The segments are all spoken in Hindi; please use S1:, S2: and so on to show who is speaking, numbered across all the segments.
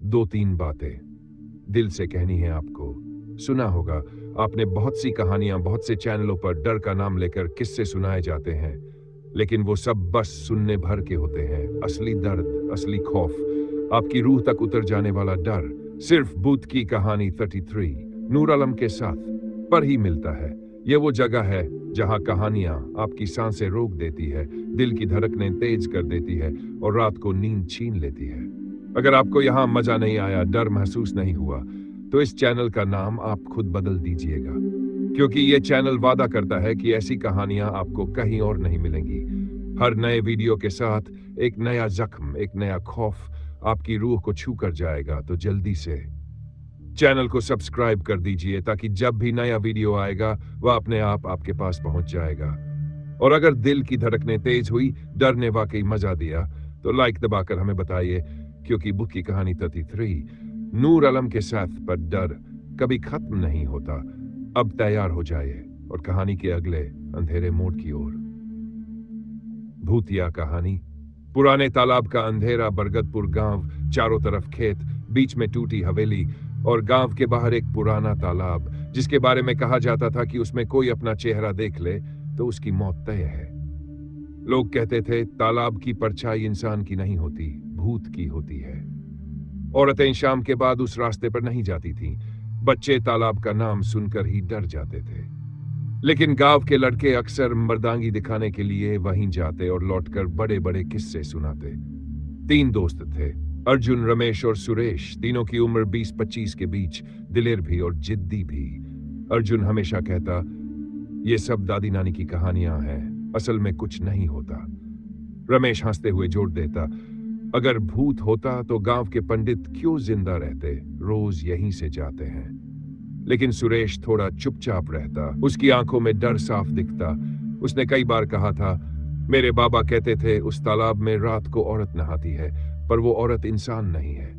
S1: 2-3 बातें दिल से कहनी है आपको। सुना होगा आपने बहुत सी कहानियां, बहुत से चैनलों पर डर का नाम लेकर किस्से सुनाए जाते हैं, लेकिन वो सब बस सुनने भर के होते हैं। असली दर्द, असली खौफ, आपकी रूह तक उतर जाने वाला डर सिर्फ भूत की कहानी 33 नूर आलम के साथ पर ही मिलता है। ये वो जगह है जहां कहानियां आपकी सांसें रोक देती है, दिल की धड़कनें तेज कर देती है और रात को नींद छीन लेती है। अगर आपको यहां मजा नहीं आया, डर महसूस नहीं हुआ, तो इस चैनल का नाम आप खुद बदल दीजिएगा, क्योंकि ये चैनल वादा करता है कि ऐसी कहानियां आपको कहीं और नहीं मिलेंगी। हर नए वीडियो के साथ एक नया जख्म, एक नया खौफ आपकी रूह को छू कर जाएगा। तो जल्दी से चैनल को सब्सक्राइब कर दीजिए ताकि जब भी नया वीडियो आएगा वह अपने आप आपके पास पहुंच जाएगा। और अगर दिल की धड़कनें तेज हुई, डर ने वाकई मजा दिया, तो लाइक दबाकर हमें बताइए, क्योंकि बुक की कहानी 33 नूर आलम के साथ पर डर कभी खत्म नहीं होता। अब तैयार हो जाइए और कहानी के अगले अंधेरे मोड़ की ओर। भूतिया कहानी। पुराने तालाब का अंधेरा बरगदपुर गांव, चारों तरफ खेत, बीच में टूटी हवेली और गांव के बाहर एक पुराना तालाब जिसके बारे में कहा जाता था कि उसमें कोई अपना चेहरा देख ले तो उसकी मौत तय है। लोग कहते थे तालाब की परछाई इंसान की नहीं होती, भूत की होती है। औरतें शाम के बाद उस रास्ते पर नहीं जाती थीं। बच्चे तालाब का नाम सुनकर ही डर जाते थे। लेकिन गांव के लड़के अक्सर मर्दांगी दिखाने के लिए वहीं जाते और लौटकर बड़े बड़े किस्से सुनाते। 3 दोस्त थे, अर्जुन, रमेश और सुरेश। तीनों की उम्र 20-25 के बीच, दिलेर भी और जिद्दी भी। अर्जुन हमेशा कहता, ये सब दादी नानी की कहानियां हैं, असल में कुछ नहीं होता। रमेश हंसते हुए जोड़ देता, अगर भूत होता तो गांव के पंडित क्यों जिंदा रहते, रोज यहीं से जाते हैं। लेकिन सुरेश थोड़ा चुपचाप रहता, उसकी आंखों में डर साफ दिखता। उसने कई बार कहा था, मेरे बाबा कहते थे उस तालाब में रात को औरत नहाती है, पर वो औरत इंसान नहीं है।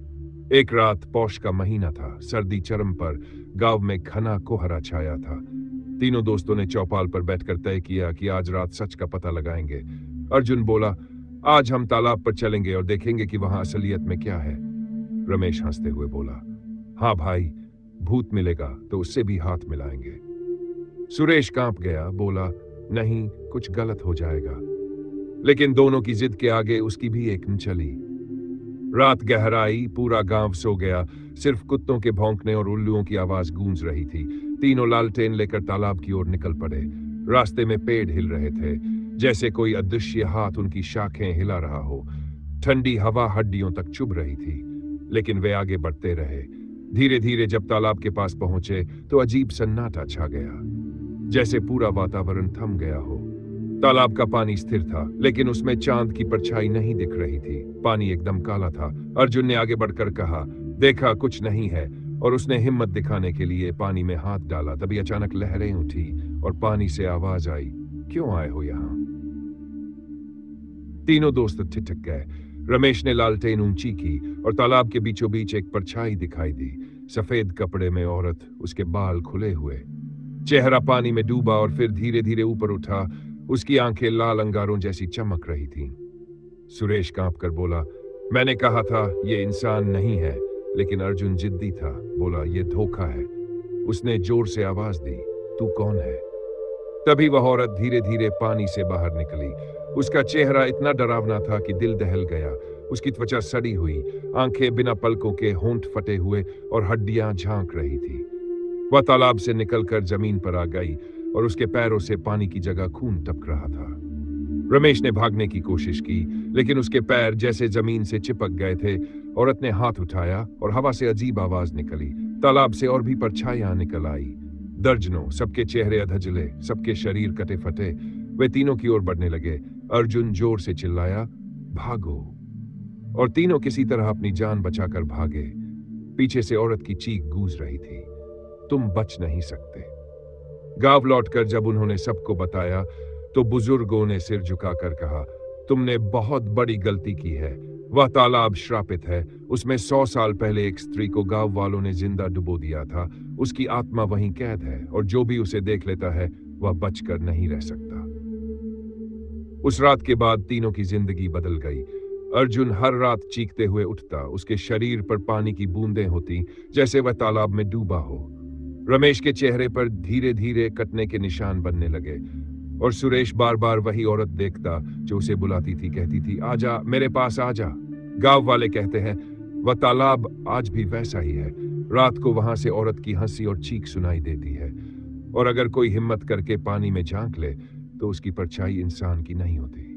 S1: एक रात पौष का महीना था, सर्दी चरम पर, गांव में घना कोहरा छाया था। तीनों दोस्तों ने चौपाल पर बैठकर तय किया कि आज रात सच का पता लगाएंगे। अर्जुन बोला, आज हम तालाब पर चलेंगे और देखेंगे कि वहां असलियत में क्या है। रमेश हंसते हुए बोला, हाँ भाई, भूत मिलेगा तो उससे भी हाथ मिलाएंगे। सुरेश कांप गया, बोला, नहीं, कुछ गलत हो जाएगा। लेकिन दोनों की जिद के आगे उसकी भी एक न चली। रात गहराई, पूरा गांव सो गया, सिर्फ कुत्तों के भौंकने और उल्लुओं की आवाज गूंज रही थी। तीनों लालटेन लेकर तालाब की ओर निकल पड़े। रास्ते में पेड़ हिल रहे थे, जैसे कोई अदृश्य हाथ उनकी शाखें हिला रहा हो। ठंडी हवा हड्डियों तक चुभ रही थी, लेकिन वे आगे बढ़ते रहे। धीरे धीरे जब तालाब के पास पहुंचे तो अजीब सन्नाटा छा गया, जैसे पूरा वातावरण थम गया हो। तालाब का पानी स्थिर था, लेकिन उसमें चांद की परछाई नहीं दिख रही थी। पानी एकदम काला था। अर्जुन ने आगे बढ़कर कहा, देखा, कुछ नहीं है, और उसने हिम्मत दिखाने के लिए पानी में हाथ डाला। तभी अचानक लहरें उठी और पानी से आवाज आई, क्यों आए हो यहां? तीनों दोस्त ठिठक गए। रमेश ने लालटेन ऊंची की और तालाब के बीचों बीच एक परछाई दिखाई दी। सफेद कपड़े में औरत, उसके बाल खुले हुए, चेहरा पानी में डूबा और फिर धीरे धीरे ऊपर उठा। उसकी आंखें लाल अंगारों जैसी चमक रही थीं। सुरेश कांपकर बोला, मैंने कहा था ये इंसान नहीं है। लेकिन अर्जुन जिद्दी था, बोला, ये धोखा है। उसने जोर से आवाज दी, तू कौन है? तभी वह औरत धीरे धीरे पानी से बाहर निकली। उसका चेहरा इतना डरावना था कि दिल दहल गया। उसकी त्वचा सड़ी हुई, आंखें बिना पलकों के, होंठ फटे हुए और हड्डियां झांक रही थी। वह तालाब से निकलकर जमीन पर आ गई और उसके पैरों से पानी की जगह खून टपक रहा था। रमेश ने भागने की कोशिश की, लेकिन उसके पैर जैसे जमीन से चिपक गए थे। औरत ने हाथ उठाया और हवा से अजीब आवाज निकली। तालाब से और भी परछाइयां निकल आई, दर्जनों, सबके चेहरे अधजले, सबके शरीर कटे फटे। वे तीनों की ओर बढ़ने लगे। अर्जुन जोर से चिल्लाया, भागो, और तीनों किसी तरह अपनी जान बचाकर भागे। पीछे से औरत की चीख गूंज रही थी, तुम बच नहीं सकते। गांव लौटकर जब उन्होंने सबको बताया तो बुजुर्गों ने सिर झुकाकर कहा, तुमने बहुत बड़ी गलती की है। वह तालाब श्रापित है। उसमें 100 साल पहले एक स्त्री को गांव वालों ने जिंदा डुबो दिया था। उसकी आत्मा वहीं कैद है और जो भी उसे देख लेता है वह बचकर नहीं रह सकता। उस रात के बाद तीनों की जिंदगी बदल गई। अर्जुन हर रात चीखते हुए उठता, उसके शरीर पर पानी की बूंदें होती, जैसे वह तालाब में डूबा हो। रमेश के चेहरे पर धीरे धीरे कटने के निशान बनने लगे, और सुरेश बार बार वही औरत देखता जो उसे बुलाती थी, कहती थी, आजा, मेरे पास आजा। गांव वाले कहते हैं वह तालाब आज भी वैसा ही है। रात को वहां से औरत की हंसी और चीख सुनाई देती है, और अगर कोई हिम्मत करके पानी में झांक ले तो उसकी परछाई इंसान की नहीं होती।